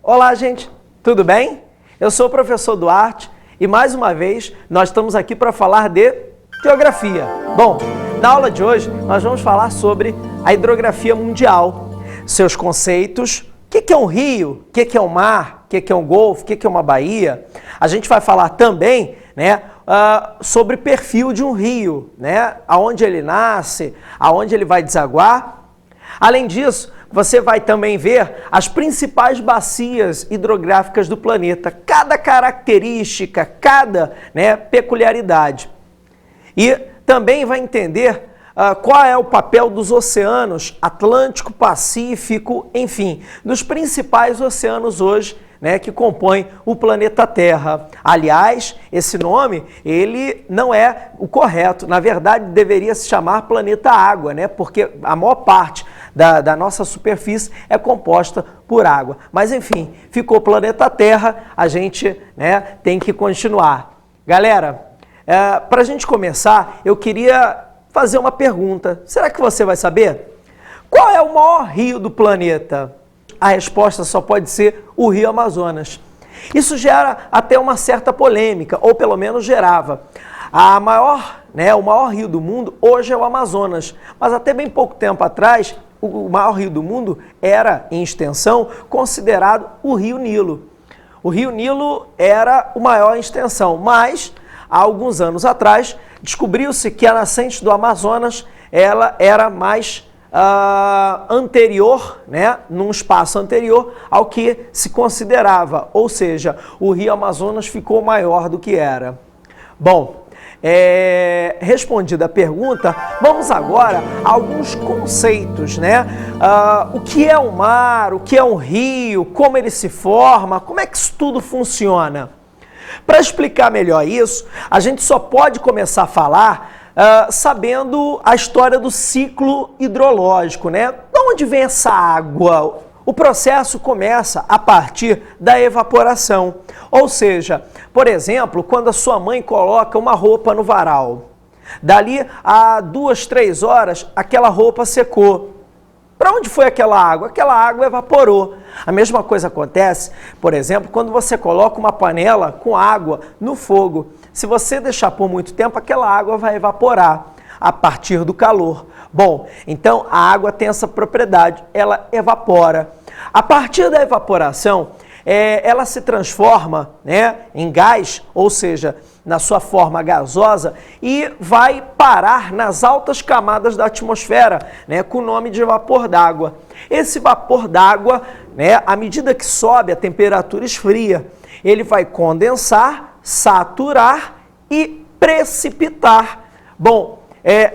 Olá, gente, tudo bem? Eu sou o professor Duarte e mais uma vez nós estamos aqui para falar de geografia. Bom, na aula de hoje nós vamos falar sobre a hidrografia mundial, seus conceitos, o que é um rio, o que é um mar, o que é um golfo, o que é uma baía. A gente vai falar também, sobre perfil de um rio, aonde ele nasce, aonde ele vai desaguar. Além disso, você vai também ver as principais bacias hidrográficas do planeta, cada característica, cada peculiaridade. E também vai entender qual é o papel dos oceanos Atlântico, Pacífico, enfim, dos principais oceanos hoje, que compõem o planeta Terra. Aliás, esse nome, ele não é o correto. Na verdade, deveria se chamar planeta Água, porque a maior parte da nossa superfície é composta por água. Mas, enfim, ficou planeta Terra, a gente tem que continuar. Galera, para a gente começar, eu queria fazer uma pergunta. Será que você vai saber? Qual é o maior rio do planeta? A resposta só pode ser o Rio Amazonas. Isso gera até uma certa polêmica, ou pelo menos gerava. O maior rio do mundo hoje é o Amazonas, mas até bem pouco tempo atrás, o maior rio do mundo era, em extensão, considerado o Rio Nilo. O Rio Nilo era o maior em extensão, mas há alguns anos atrás descobriu-se que a nascente do Amazonas ela era mais anterior, num espaço anterior ao que se considerava, ou seja, o Rio Amazonas ficou maior do que era. Bom, respondida a pergunta, vamos agora a alguns conceitos, o que é um mar, o que é um rio, como ele se forma, como é que isso tudo funciona? Para explicar melhor isso, a gente só pode começar a falar sabendo a história do ciclo hidrológico, De onde vem essa água? O processo começa a partir da evaporação. Ou seja, por exemplo, quando a sua mãe coloca uma roupa no varal, dali a 2, 3 horas, aquela roupa secou. Para onde foi aquela água? Aquela água evaporou. A mesma coisa acontece, por exemplo, quando você coloca uma panela com água no fogo. Se você deixar por muito tempo, aquela água vai evaporar a partir do calor. Bom, então a água tem essa propriedade, ela evapora. A partir da evaporação, ela se transforma em gás, ou seja, na sua forma gasosa, e vai parar nas altas camadas da atmosfera, com o nome de vapor d'água. Esse vapor d'água, à medida que sobe, a temperatura esfria, ele vai condensar, saturar e precipitar. Bom,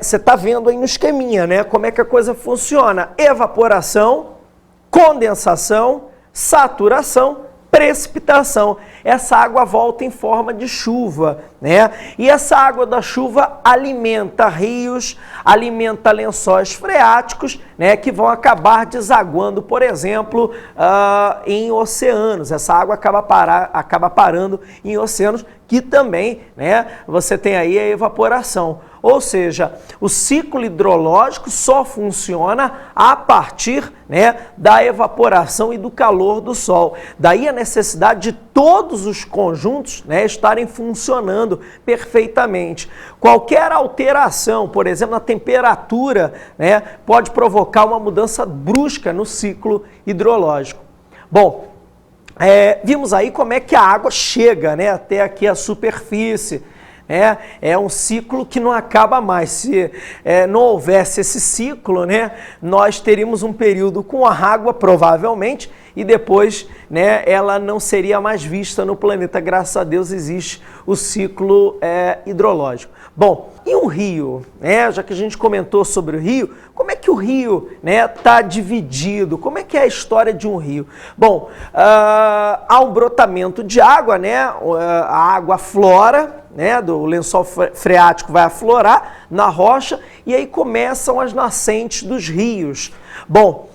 você está vendo aí no esqueminha, como é que a coisa funciona. Evaporação, condensação, saturação, precipitação. Essa água volta em forma de chuva, E essa água da chuva alimenta rios, alimenta lençóis freáticos, que vão acabar desaguando, por exemplo, em oceanos. Essa água acaba parando em oceanos, que também, você tem aí a evaporação. Ou seja, o ciclo hidrológico só funciona a partir da evaporação e do calor do sol. Daí a necessidade de todos os conjuntos estarem funcionando perfeitamente. Qualquer alteração, por exemplo, na temperatura, pode provocar uma mudança brusca no ciclo hidrológico. Bom, vimos aí como é que a água chega até aqui a superfície. É um ciclo que não acaba mais. Se não houvesse esse ciclo, nós teríamos um período com a água, provavelmente, e depois ela não seria mais vista no planeta. Graças a Deus existe o ciclo hidrológico. Bom, e um rio? Já que a gente comentou sobre o rio, como é que o rio está dividido? Como é que é a história de um rio? Bom, há um brotamento de água, a água aflora, do lençol freático vai aflorar na rocha e aí começam as nascentes dos rios. Bom,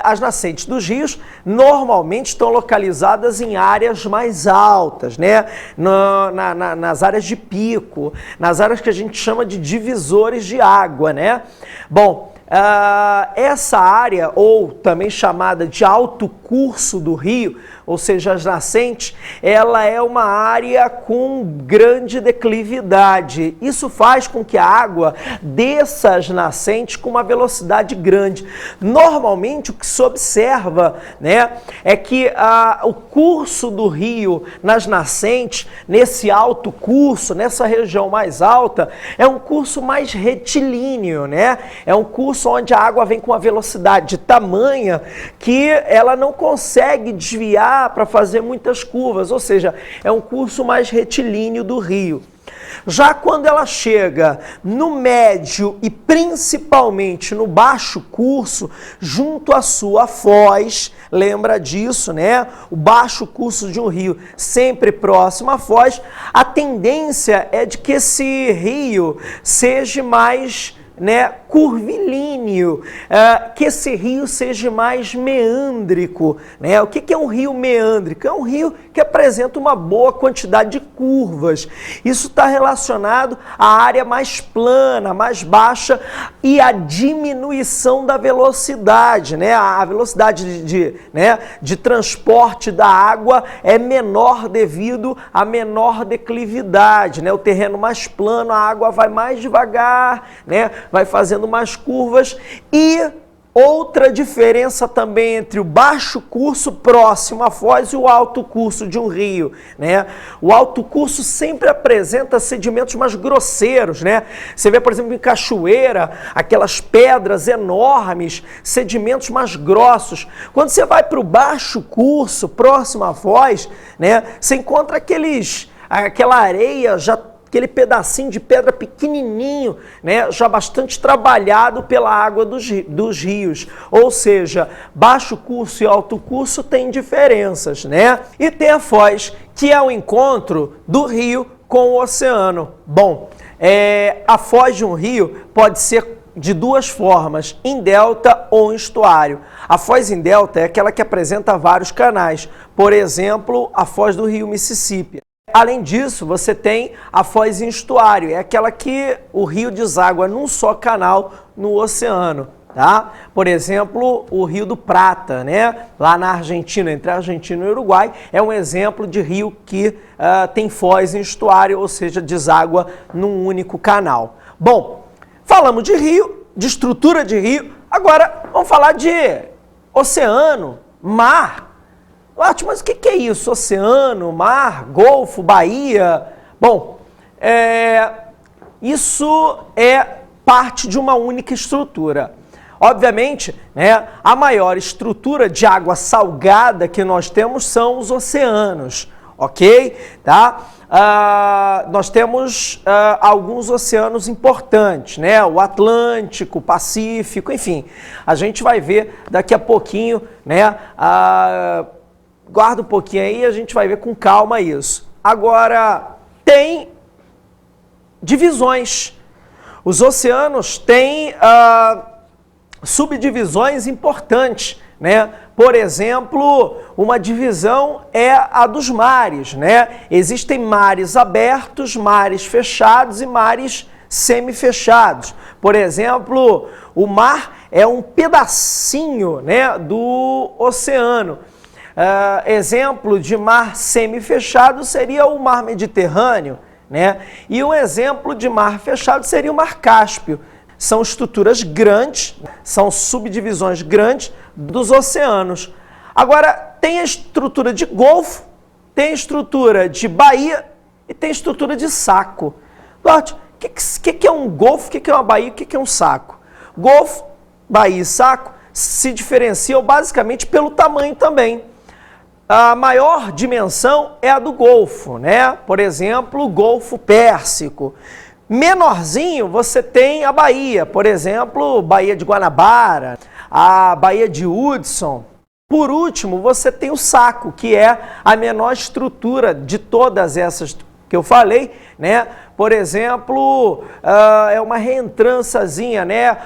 as nascentes dos rios normalmente estão localizadas em áreas mais altas, nas áreas de pico, nas áreas que a gente chama de divisores de água, Bom, essa área, ou também chamada de alto curso do rio, ou seja, as nascentes, ela é uma área com grande declividade. Isso faz com que a água desça as nascentes com uma velocidade grande. Normalmente, o que se observa, né, é que o curso do rio nas nascentes, nesse alto curso, nessa região mais alta, é um curso mais retilíneo, né? É um curso onde a água vem com uma velocidade tamanha que ela não consegue desviar para fazer muitas curvas, ou seja, é um curso mais retilíneo do rio. Já quando ela chega no médio e principalmente no baixo curso, junto à sua foz, lembra disso, né? O baixo curso de um rio sempre próximo à foz, a tendência é de que esse rio seja mais, né, curvilíneo, que esse rio seja mais meândrico, né? O que é um rio meândrico? É um rio que apresenta uma boa quantidade de curvas. Isso está relacionado à área mais plana, mais baixa e à diminuição da velocidade, né? A velocidade de transporte da água é menor devido à menor declividade, né? O terreno mais plano, a água vai mais devagar, né? Vai fazendo mais curvas. E outra diferença também entre o baixo curso próximo à foz e o alto curso de um rio, né? O alto curso sempre apresenta sedimentos mais grosseiros, né? Você vê, por exemplo, em cachoeira, aquelas pedras enormes, sedimentos mais grossos. Quando você vai para o baixo curso, próximo à foz, né? Você encontra aquela areia já, aquele pedacinho de pedra pequenininho, né, já bastante trabalhado pela água dos rios. Ou seja, baixo curso e alto curso têm diferenças, né? E tem a foz, que é o encontro do rio com o oceano. Bom, a foz de um rio pode ser de duas formas, em delta ou em estuário. A foz em delta é aquela que apresenta vários canais, por exemplo, a foz do rio Mississippi. Além disso, você tem a foz em estuário, é aquela que o rio deságua num só canal no oceano, tá? Por exemplo, o Rio do Prata, né? Lá na Argentina, entre a Argentina e o Uruguai, é um exemplo de rio que tem foz em estuário, ou seja, deságua num único canal. Bom, falamos de rio, de estrutura de rio, agora vamos falar de oceano, mar. Mas o que é isso? Oceano, mar, golfo, baía? Bom, isso é parte de uma única estrutura. Obviamente, né, a maior estrutura de água salgada que nós temos são os oceanos, ok? Tá? Nós temos alguns oceanos importantes, né? O Atlântico, o Pacífico, enfim. A gente vai ver daqui a pouquinho, né? Guarda um pouquinho aí, a gente vai ver com calma isso. Agora, tem divisões. Os oceanos têm subdivisões importantes, né? Por exemplo, uma divisão é a dos mares, né? Existem mares abertos, mares fechados e mares semifechados. Por exemplo, o mar é um pedacinho, né, do oceano. Exemplo de mar semifechado seria o mar Mediterrâneo, né? E um exemplo de mar fechado seria o mar Cáspio. São estruturas grandes, são subdivisões grandes dos oceanos. Agora, tem a estrutura de golfo, tem a estrutura de baía e tem a estrutura de saco. Duarte, o que é um golfo, o que é uma baía, o que é um saco? Golfo, baía e saco se diferenciam basicamente pelo tamanho também. A maior dimensão é a do Golfo, né? Por exemplo, o Golfo Pérsico. Menorzinho, você tem a Baía, por exemplo, Baía de Guanabara, a Baía de Hudson. Por último, você tem o Saco, que é a menor estrutura de todas essas que eu falei, né? Por exemplo, é uma reentrânciazinha, né?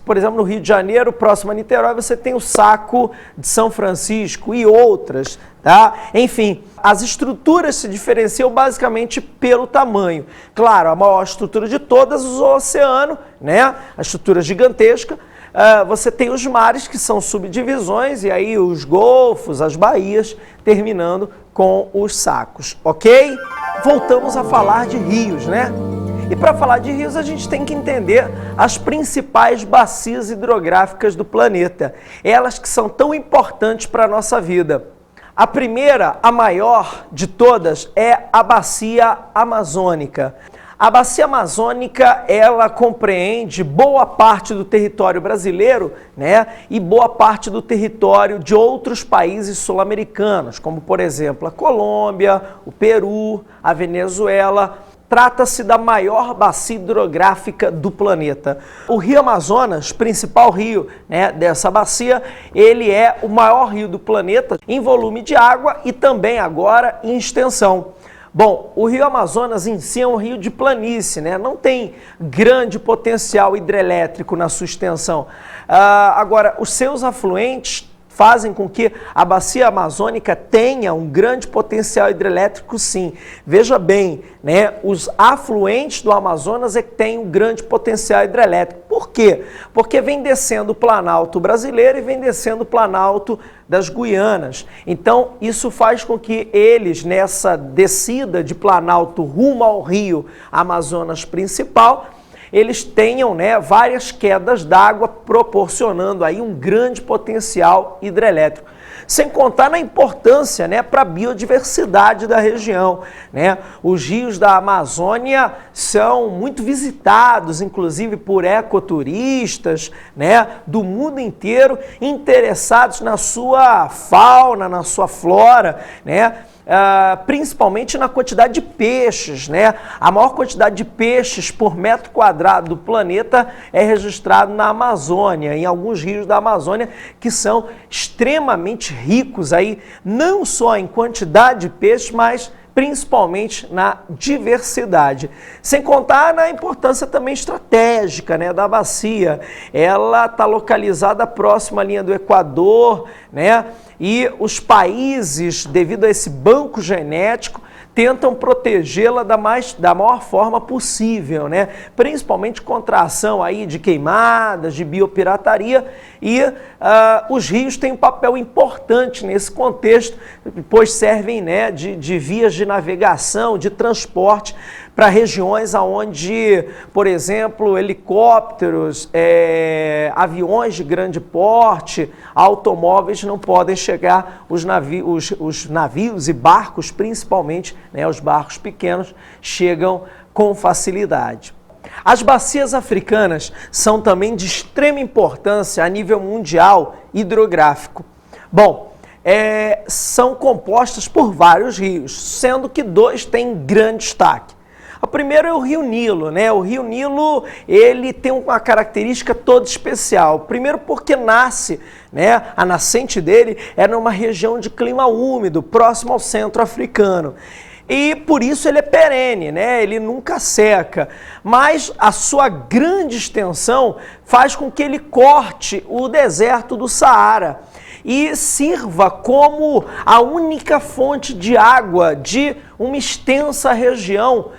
Por exemplo, no Rio de Janeiro, próximo a Niterói, você tem o Saco de São Francisco e outras, tá? Enfim, as estruturas se diferenciam basicamente pelo tamanho. Claro, a maior estrutura de todas é o oceano, né? A estrutura gigantesca. você tem os mares, que são subdivisões, e aí os golfos, as baías, terminando com os sacos, ok? Voltamos a falar de rios, né? E para falar de rios, a gente tem que entender as principais bacias hidrográficas do planeta. Elas que são tão importantes para a nossa vida. A primeira, a maior de todas, é a Bacia Amazônica. A Bacia Amazônica, ela compreende boa parte do território brasileiro, né, e boa parte do território de outros países sul-americanos, como, por exemplo, a Colômbia, o Peru, a Venezuela. Trata-se da maior bacia hidrográfica do planeta. O Rio Amazonas, principal rio, né, dessa bacia, ele é o maior rio do planeta em volume de água e também agora em extensão. Bom, o Rio Amazonas em si é um rio de planície, né? Não tem grande potencial hidrelétrico na sua extensão. Agora, os seus afluentes fazem com que a bacia amazônica tenha um grande potencial hidrelétrico, sim. Veja bem, né, os afluentes do Amazonas é que têm um grande potencial hidrelétrico. Por quê? Porque vem descendo o Planalto brasileiro e vem descendo o Planalto das Guianas. Então, isso faz com que eles, nessa descida de Planalto rumo ao rio Amazonas principal, eles tenham, né, várias quedas d'água, proporcionando aí um grande potencial hidrelétrico. Sem contar na importância, né, para a biodiversidade da região, né? Os rios da Amazônia são muito visitados, inclusive por ecoturistas, né, do mundo inteiro, interessados na sua fauna, na sua flora, né? Principalmente na quantidade de peixes, né? A maior quantidade de peixes por metro quadrado do planeta é registrado na Amazônia, em alguns rios da Amazônia, que são extremamente ricos aí, não só em quantidade de peixes, mas principalmente na diversidade. Sem contar na importância também estratégica, né, da bacia. Ela está localizada próxima à linha do Equador, né? E os países, devido a esse banco genético, tentam protegê-la da maior forma possível, né? Principalmente contra a ação aí de queimadas, de biopirataria, e os rios têm um papel importante nesse contexto, pois servem, né, de vias de navegação, de transporte para regiões onde, por exemplo, helicópteros, aviões de grande porte, automóveis não podem chegar, os navios e barcos, principalmente, né, os barcos pequenos, chegam com facilidade. As bacias africanas são também de extrema importância a nível mundial hidrográfico. Bom, são compostas por vários rios, sendo que dois têm grande destaque. O primeiro é o Rio Nilo, né? O Rio Nilo, ele tem uma característica toda especial. Primeiro porque nasce, né? A nascente dele é numa região de clima úmido, próximo ao centro africano. E por isso ele é perene, né? Ele nunca seca, mas a sua grande extensão faz com que ele corte o deserto do Saara e sirva como a única fonte de água de uma extensa região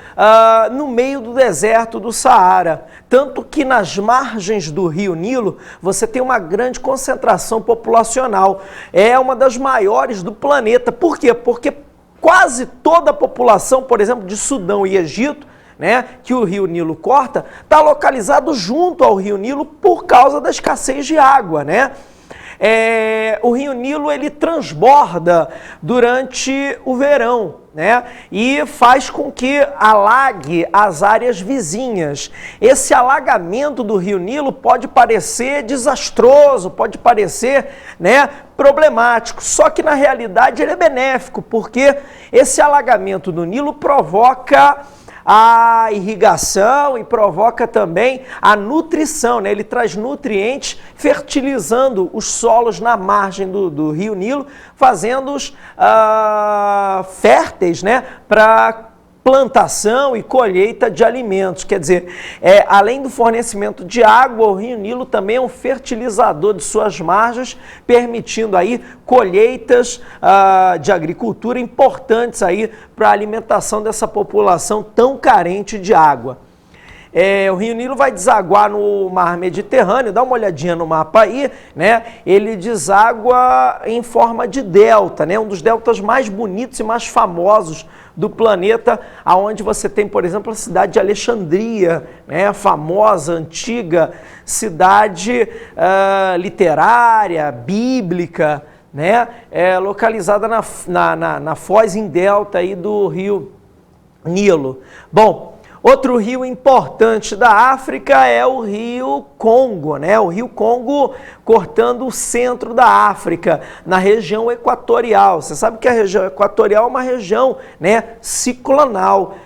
no meio do deserto do Saara. Tanto que nas margens do Rio Nilo você tem uma grande concentração populacional. É uma das maiores do planeta. Por quê? Porque quase toda a população, por exemplo, de Sudão e Egito, né, que o Rio Nilo corta, está localizado junto ao Rio Nilo por causa da escassez de água, né? O Rio Nilo, ele transborda durante o verão, né? E faz com que alague as áreas vizinhas. Esse alagamento do Rio Nilo pode parecer desastroso, pode parecer, né, problemático, só que na realidade ele é benéfico, porque esse alagamento do Nilo provoca a irrigação e provoca também a nutrição, né? Ele traz nutrientes fertilizando os solos na margem do Rio Nilo, fazendo-os férteis, né, para plantação e colheita de alimentos. Quer dizer, além do fornecimento de água, o Rio Nilo também é um fertilizador de suas margens, permitindo aí colheitas de agricultura importantes aí para a alimentação dessa população tão carente de água. o Rio Nilo vai desaguar no mar Mediterrâneo, dá uma olhadinha no mapa aí, né? Ele deságua em forma de delta, né? Um dos deltas mais bonitos e mais famosos do planeta, aonde você tem, por exemplo, a cidade de Alexandria, né? A famosa, antiga cidade literária, bíblica, né? Localizada na foz em delta aí do Rio Nilo. Bom, outro rio importante da África é o rio Congo, né? O rio Congo cortando o centro da África, na região equatorial. Você sabe que a região equatorial é uma região, né, ciclonal.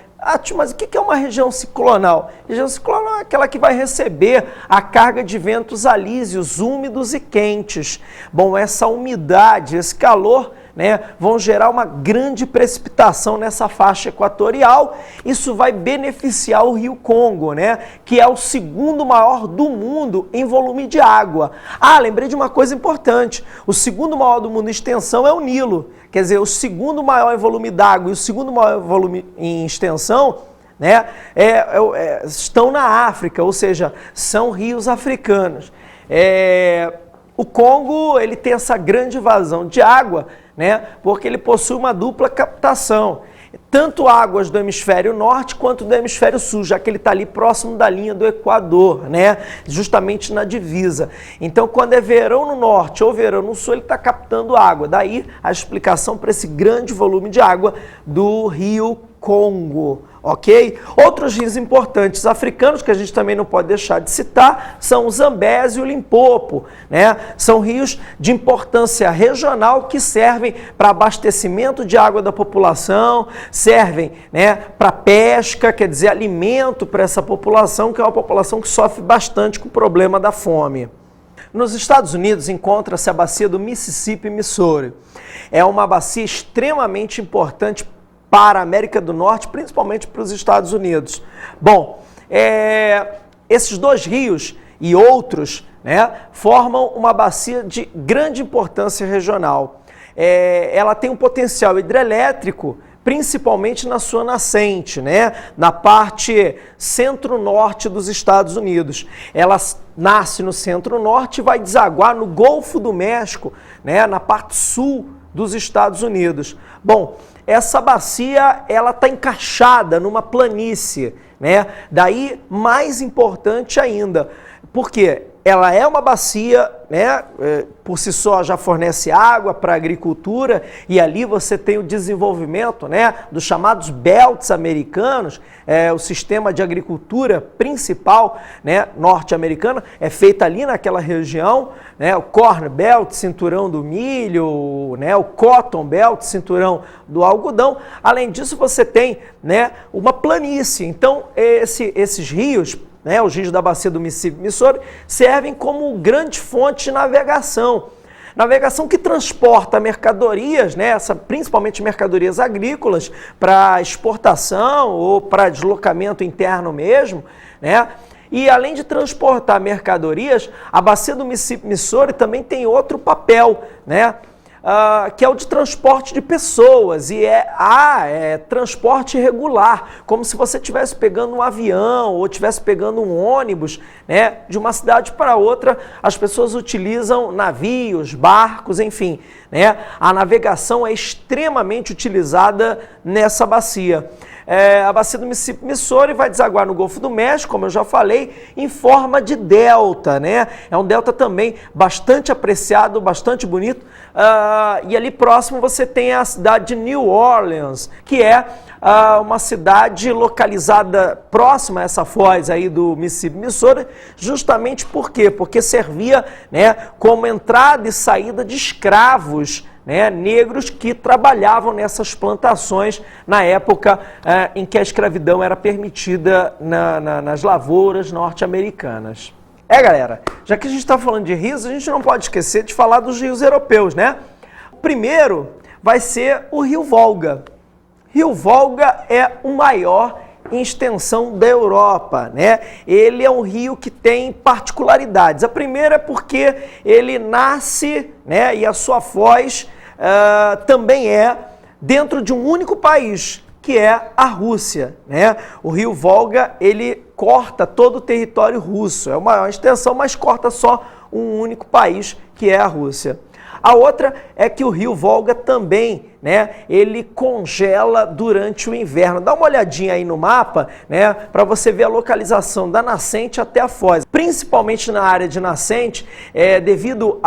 Mas o que é uma região ciclonal? Região ciclonal é aquela que vai receber a carga de ventos alísios, úmidos e quentes. Bom, essa umidade, esse calor, né, vão gerar uma grande precipitação nessa faixa equatorial. Isso vai beneficiar o rio Congo, né, que é o segundo maior do mundo em volume de água. Lembrei de uma coisa importante. O segundo maior do mundo em extensão é o Nilo. Quer dizer, o segundo maior em volume d'água e o segundo maior volume em extensão, né, estão na África, ou seja, são rios africanos. O Congo, ele tem essa grande vazão de água, né, porque ele possui uma dupla captação, tanto águas do hemisfério norte quanto do hemisfério sul, já que ele está ali próximo da linha do Equador, né, justamente na divisa. Então, quando é verão no norte ou verão no sul, ele está captando água. Daí a explicação para esse grande volume de água do rio Congo, ok? Outros rios importantes africanos que a gente também não pode deixar de citar são o Zambeze e o Limpopo, né? São rios de importância regional que servem para abastecimento de água da população, servem, né, para pesca, quer dizer, alimento para essa população, que é uma população que sofre bastante com o problema da fome. Nos Estados Unidos encontra-se a bacia do Mississippi e Missouri. É uma bacia extremamente importante para a América do Norte, principalmente para os Estados Unidos. Bom, esses dois rios e outros, né, formam uma bacia de grande importância regional. Ela tem um potencial hidrelétrico, principalmente na sua nascente, né, na parte centro-norte dos Estados Unidos. Ela nasce no centro-norte e vai desaguar no Golfo do México, né, na parte sul dos Estados Unidos. Bom, essa bacia, ela está encaixada numa planície, né? Daí, mais importante ainda, porque ela é uma bacia, né, por si só já fornece água para a agricultura, e ali você tem o desenvolvimento, né, dos chamados belts americanos. O sistema de agricultura principal, né, norte-americana é feita ali naquela região, né, o Corn Belt, cinturão do milho, né, o Cotton Belt, cinturão do algodão. Além disso, você tem, né, uma planície. Então, esses rios, né, os rios da bacia do Mississippi e Missouri, servem como grande fonte de navegação. Navegação que transporta mercadorias, né, principalmente mercadorias agrícolas, para exportação ou para deslocamento interno mesmo, né? E além de transportar mercadorias, a bacia do Mississippi e Missouri também tem outro papel, né? Que é o de transporte de pessoas, e é transporte regular, como se você estivesse pegando um avião ou estivesse pegando um ônibus, né, de uma cidade para outra. As pessoas utilizam navios, barcos, enfim, né? A navegação é extremamente utilizada nessa bacia. A bacia do Mississippi Missouri vai desaguar no Golfo do México, como eu já falei, em forma de delta, né? É um delta também bastante apreciado, bastante bonito. E ali próximo você tem a cidade de New Orleans, que é uma cidade localizada próxima a essa foz aí do Mississippi Missouri, justamente por quê? Porque servia, né, como entrada e saída de escravos, né, negros que trabalhavam nessas plantações na época em que a escravidão era permitida nas lavouras norte-americanas. Galera, já que a gente está falando de rios, a gente não pode esquecer de falar dos rios europeus, né? O primeiro vai ser o Rio Volga. Rio Volga é o maior em extensão da Europa, né? Ele é um rio que tem particularidades. A primeira é porque ele nasce, né, e a sua foz também é dentro de um único país, que é a Rússia, né? O rio Volga, ele corta todo o território russo, é uma extensão, mas corta só um único país, que é a Rússia. A outra é que o rio Volga também, né, ele congela durante o inverno. Dá uma olhadinha aí no mapa, né, para você ver a localização da nascente até a foz. Principalmente na área de nascente, devido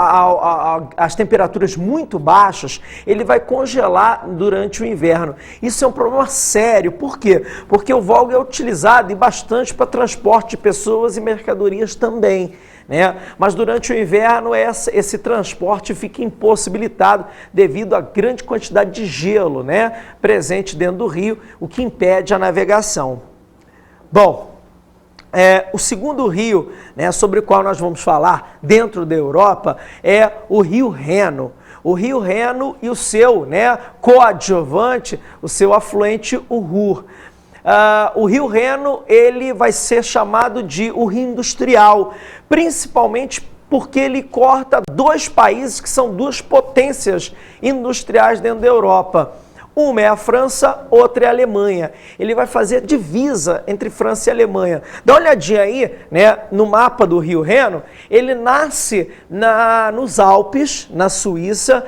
às temperaturas muito baixas, ele vai congelar durante o inverno. Isso é um problema sério. Por quê? Porque o Volga é utilizado e bastante para transporte de pessoas e mercadorias também, né? Mas durante o inverno esse transporte fica impossibilitado devido à grande quantidade de gelo, né, presente dentro do rio, o que impede a navegação. Bom, o segundo rio, né, sobre o qual nós vamos falar dentro da Europa é o rio Reno. O rio Reno e o seu, né, coadjuvante, o seu afluente, o Ruhr. O rio Reno, ele vai ser chamado de o rio industrial, principalmente porque ele corta dois países que são duas potências industriais dentro da Europa. Uma é a França, outra é a Alemanha. Ele vai fazer divisa entre França e Alemanha. Dá uma olhadinha aí, né, no mapa do rio Reno. Ele nasce nos Alpes, na Suíça,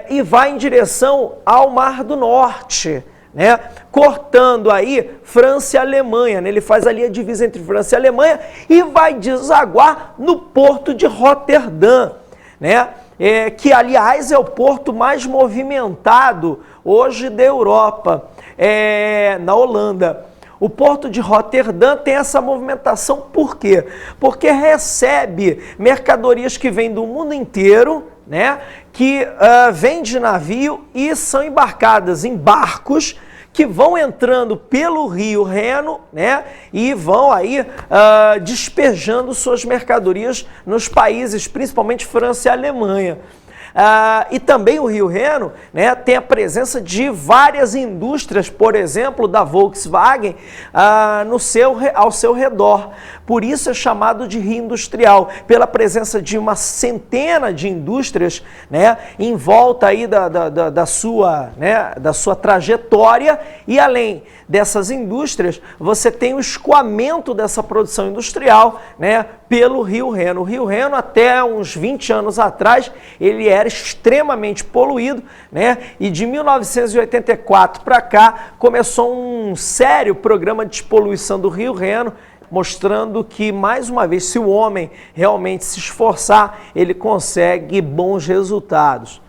e vai em direção ao Mar do Norte, né, cortando aí França e Alemanha, né? Ele faz ali a divisa entre França e Alemanha e vai desaguar no porto de Roterdã, né? Que aliás é o porto mais movimentado hoje da Europa, na Holanda. O porto de Roterdã tem essa movimentação por quê? Porque recebe mercadorias que vêm do mundo inteiro, né, que vêm de navio e são embarcadas em barcos que vão entrando pelo rio Reno, né, e vão aí despejando suas mercadorias nos países, principalmente França e Alemanha. E também o rio Reno, né, tem a presença de várias indústrias, por exemplo, da Volkswagen, ao seu redor. Por isso é chamado de rio industrial, pela presença de uma centena de indústrias, né, em volta aí da sua trajetória, e além dessas indústrias, você tem o escoamento dessa produção industrial, né, pelo rio Reno. O rio Reno, até uns 20 anos atrás, ele era extremamente poluído, né, e de 1984 para cá começou um sério programa de despoluição do rio Reno, mostrando que, mais uma vez, se o homem realmente se esforçar, ele consegue bons resultados.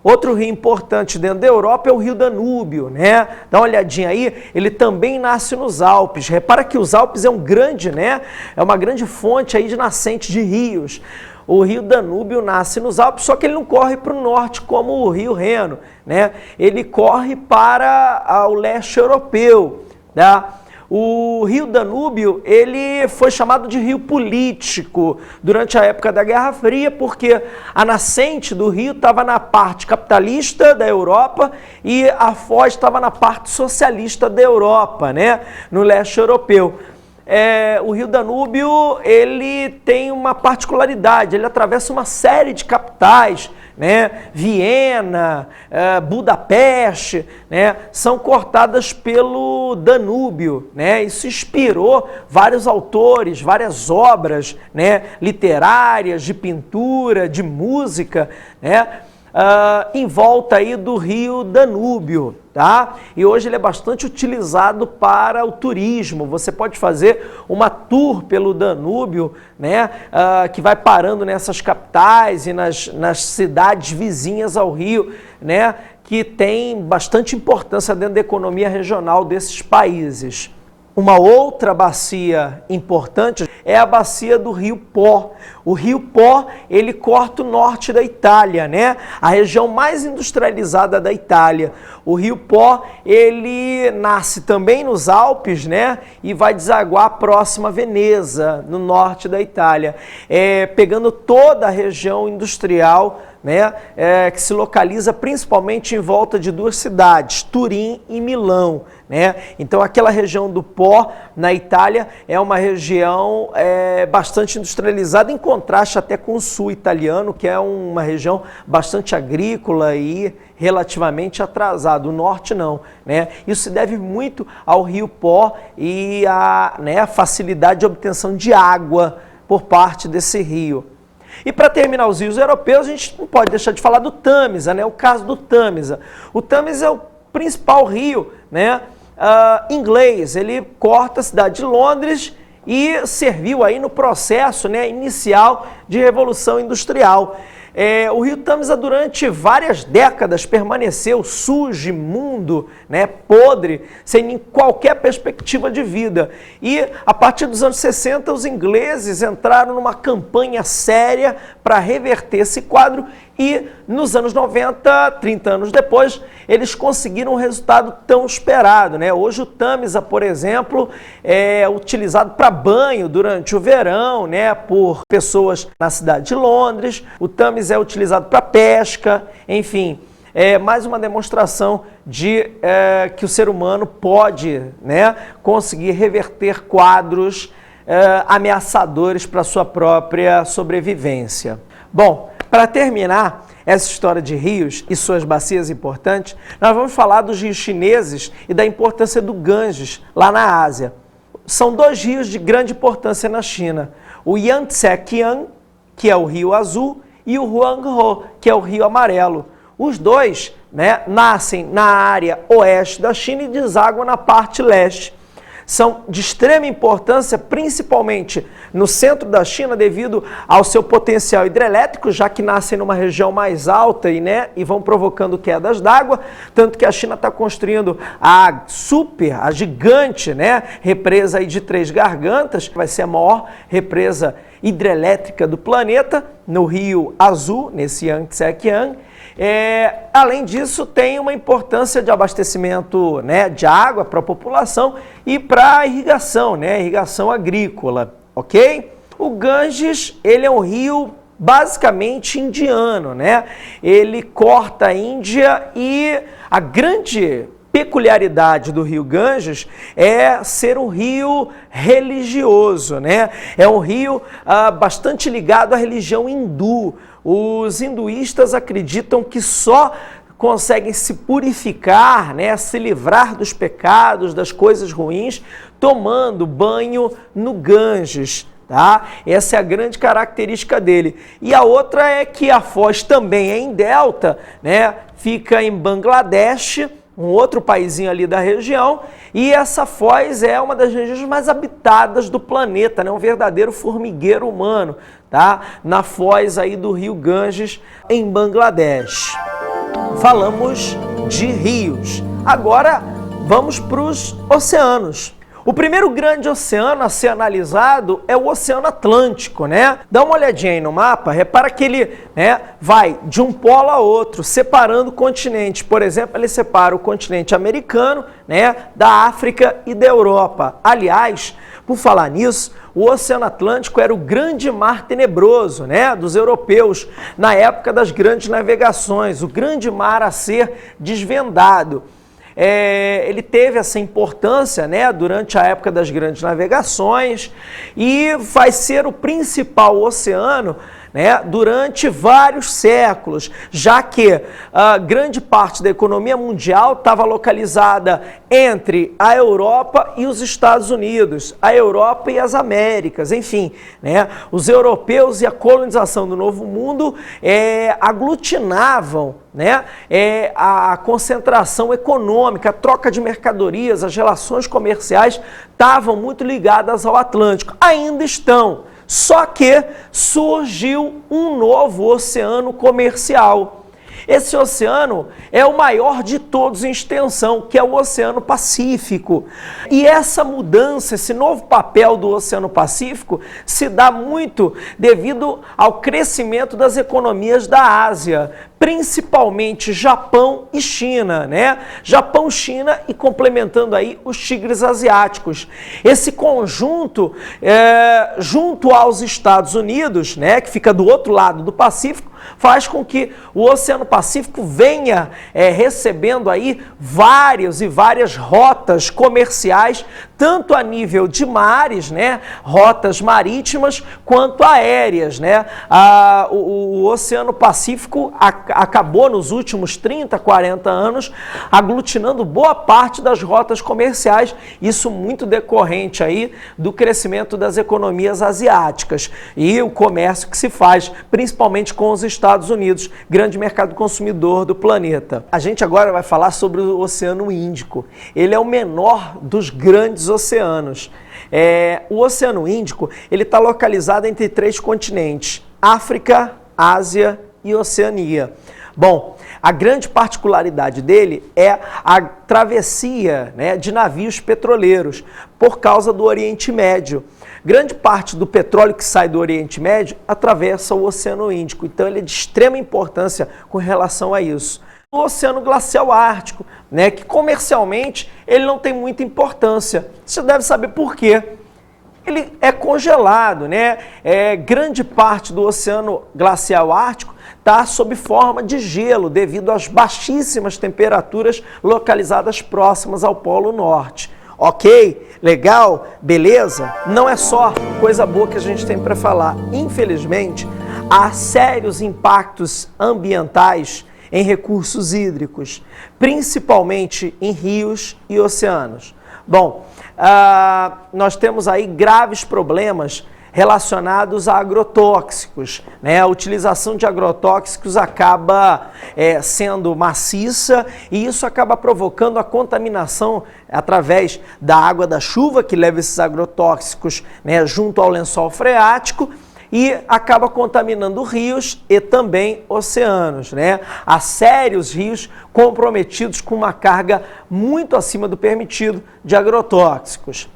Outro rio importante dentro da Europa é o rio Danúbio, né? Dá uma olhadinha aí, ele também nasce nos Alpes. Repara que os Alpes é uma grande fonte aí de nascente de rios. O rio Danúbio nasce nos Alpes, só que ele não corre para o norte como o rio Reno, né? Ele corre para o leste europeu, tá? O rio Danúbio, ele foi chamado de rio político durante a época da Guerra Fria, porque a nascente do rio estava na parte capitalista da Europa e a foz estava na parte socialista da Europa, né? No leste europeu. O rio Danúbio, ele tem uma particularidade, ele atravessa uma série de capitais, né? Viena, Budapeste, né? São cortadas pelo Danúbio, né? Isso inspirou vários autores, várias obras, né, literárias, de pintura, de música, né? Em volta aí do rio Danúbio, tá? E hoje ele é bastante utilizado para o turismo. Você pode fazer uma tour pelo Danúbio, né? Que vai parando nessas capitais e nas cidades vizinhas ao rio, né? Que tem bastante importância dentro da economia regional desses países. Uma outra bacia importante é a bacia do Rio Pó. O Rio Pó, ele corta o norte da Itália, né? A região mais industrializada da Itália. O Rio Pó, ele nasce também nos Alpes, né? E vai desaguar próximo a Veneza, no norte da Itália, pegando toda a região industrial né, que se localiza principalmente em volta de duas cidades, Turim e Milão, né? Então aquela região do Po, na Itália, é uma região bastante industrializada, em contraste até com o sul italiano, que é uma região bastante agrícola e relativamente atrasada. O norte não, né? Isso se deve muito ao rio Po e a facilidade de obtenção de água por parte desse rio. E para terminar os rios europeus, a gente não pode deixar de falar do Tâmisa, né? O caso do Tâmisa. O Tâmisa é o principal rio, né, inglês. Ele corta a cidade de Londres e serviu aí no processo, né, inicial de Revolução Industrial. O rio Tâmisa durante várias décadas permaneceu sujo, imundo, né, podre, sem qualquer perspectiva de vida. E a partir dos anos 60 os ingleses entraram numa campanha séria para reverter esse quadro e nos anos 90, 30 anos depois, eles conseguiram um resultado tão esperado, né? Hoje o Tâmisa, por exemplo, é utilizado para banho durante o verão, né, por pessoas na cidade de Londres. O Tâmisa é utilizado para pesca, enfim, é mais uma demonstração de que o ser humano pode, né, conseguir reverter quadros ameaçadores para a sua própria sobrevivência. Bom, para terminar essa história de rios e suas bacias importantes, nós vamos falar dos rios chineses e da importância do Ganges lá na Ásia. São dois rios de grande importância na China, o Yangtze-Kiang, que é o rio azul, e o Huanghe, que é o rio amarelo. Os dois, né, nascem na área oeste da China e desaguam na parte leste. São de extrema importância, principalmente no centro da China, devido ao seu potencial hidrelétrico, já que nascem numa região mais alta e vão provocando quedas d'água, tanto que a China está construindo a gigante, né, represa aí de 3 gargantas, que vai ser a maior represa hidrelétrica do planeta, no Rio Azul, nesse Yangtze-Kiang. Além disso, tem uma importância de abastecimento, né, de água para a população e para a irrigação, né, irrigação agrícola, ok? O Ganges, ele é um rio basicamente indiano, né? Ele corta a Índia e a grande peculiaridade do rio Ganges é ser um rio religioso, né? É um rio bastante ligado à religião hindu. Os hinduístas acreditam que só conseguem se purificar, né, se livrar dos pecados, das coisas ruins, tomando banho no Ganges. Tá? Essa é a grande característica dele. E a outra é que a foz também é em delta, né? Fica em Bangladesh, um outro paizinho ali da região, e essa foz é uma das regiões mais habitadas do planeta, né? Um verdadeiro formigueiro humano, tá? Na foz aí do rio Ganges, em Bangladesh. Falamos de rios. Agora vamos para os oceanos. O primeiro grande oceano a ser analisado é o Oceano Atlântico, né? Dá uma olhadinha aí no mapa, repara que ele, né, vai de um polo a outro, separando continentes. Por exemplo, ele separa o continente americano, né, da África e da Europa. Aliás, por falar nisso, o Oceano Atlântico era o grande mar tenebroso, né, dos europeus, na época das grandes navegações, o grande mar a ser desvendado. Ele teve essa importância, né, durante a época das grandes navegações e vai ser o principal oceano, né, durante vários séculos, já que a grande parte da economia mundial estava localizada entre a Europa e os Estados Unidos, a Europa e as Américas, enfim, né, os europeus e a colonização do Novo Mundo aglutinavam, né, a concentração econômica, a troca de mercadorias, as relações comerciais estavam muito ligadas ao Atlântico, ainda estão. Só que surgiu um novo oceano comercial. Esse oceano é o maior de todos em extensão, que é o Oceano Pacífico. E essa mudança, esse novo papel do Oceano Pacífico se dá muito devido ao crescimento das economias da Ásia, principalmente Japão e China, né? Japão, China e complementando aí os tigres asiáticos. Esse conjunto, junto aos Estados Unidos, né, que fica do outro lado do Pacífico, faz com que o Oceano Pacífico venha recebendo aí várias rotas comerciais, tanto a nível de mares, né, rotas marítimas, quanto aéreas, né? O Oceano Pacífico acabou nos últimos 30, 40 anos aglutinando boa parte das rotas comerciais, isso muito decorrente aí do crescimento das economias asiáticas e o comércio que se faz, principalmente com os Estados Unidos, grande mercado consumidor do planeta. A gente agora vai falar sobre o Oceano Índico. Ele é o menor dos grandes oceanos. O Oceano Índico ele está localizado entre 3 continentes: África, Ásia e Oceania. Bom, a grande particularidade dele é a travessia, né, de navios petroleiros por causa do Oriente Médio. Grande parte do petróleo que sai do Oriente Médio atravessa o Oceano Índico, então ele é de extrema importância com relação a isso. O Oceano Glacial Ártico, né, que comercialmente ele não tem muita importância. Você deve saber por quê. Ele é congelado, né? Grande parte do Oceano Glacial Ártico está sob forma de gelo devido às baixíssimas temperaturas localizadas próximas ao Polo Norte. Ok? Legal? Beleza? Não é só coisa boa que a gente tem para falar. Infelizmente, há sérios impactos ambientais em recursos hídricos, principalmente em rios e oceanos. Bom, nós temos aí graves problemas relacionados a agrotóxicos, né? A utilização de agrotóxicos acaba sendo maciça e isso acaba provocando a contaminação através da água da chuva que leva esses agrotóxicos, né, junto ao lençol freático, e acaba contaminando rios e também oceanos, né? Há sérios rios comprometidos com uma carga muito acima do permitido de agrotóxicos.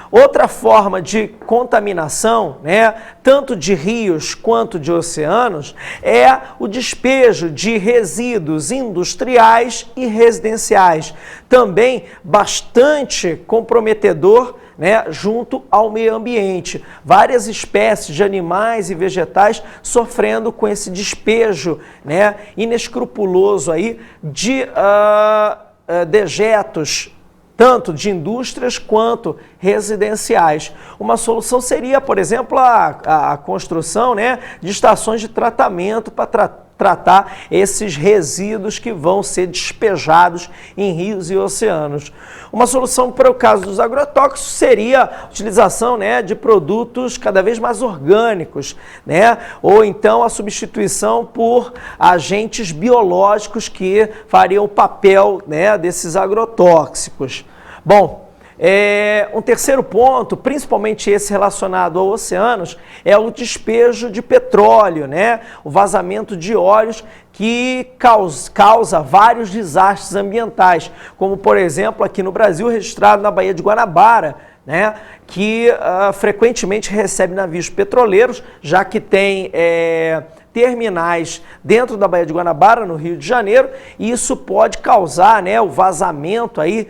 Outra forma de contaminação, né, tanto de rios quanto de oceanos, é o despejo de resíduos industriais e residenciais, também bastante comprometedor, né, junto ao meio ambiente. Várias espécies de animais e vegetais sofrendo com esse despejo, né, inescrupuloso aí de dejetos, tanto de indústrias quanto residenciais. Uma solução seria, por exemplo, a construção, né, de estações de tratamento para tratar esses resíduos que vão ser despejados em rios e oceanos. Uma solução para o caso dos agrotóxicos seria a utilização, né, de produtos cada vez mais orgânicos, né, ou então a substituição por agentes biológicos que fariam o papel, né, desses agrotóxicos. Bom, um terceiro ponto, principalmente esse relacionado aos oceanos, é o despejo de petróleo, né? O vazamento de óleos que causa vários desastres ambientais, como por exemplo aqui no Brasil registrado na Baía de Guanabara, né? Que frequentemente recebe navios petroleiros, já que tem terminais dentro da Baía de Guanabara, no Rio de Janeiro, e isso pode causar, né, o vazamento aí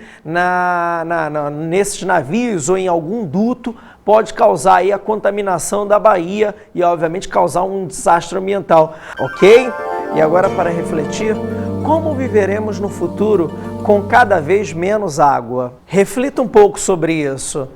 nesses navios ou em algum duto, pode causar aí a contaminação da baía e, obviamente, causar um desastre ambiental, ok? E agora, para refletir, como viveremos no futuro com cada vez menos água? Reflita um pouco sobre isso.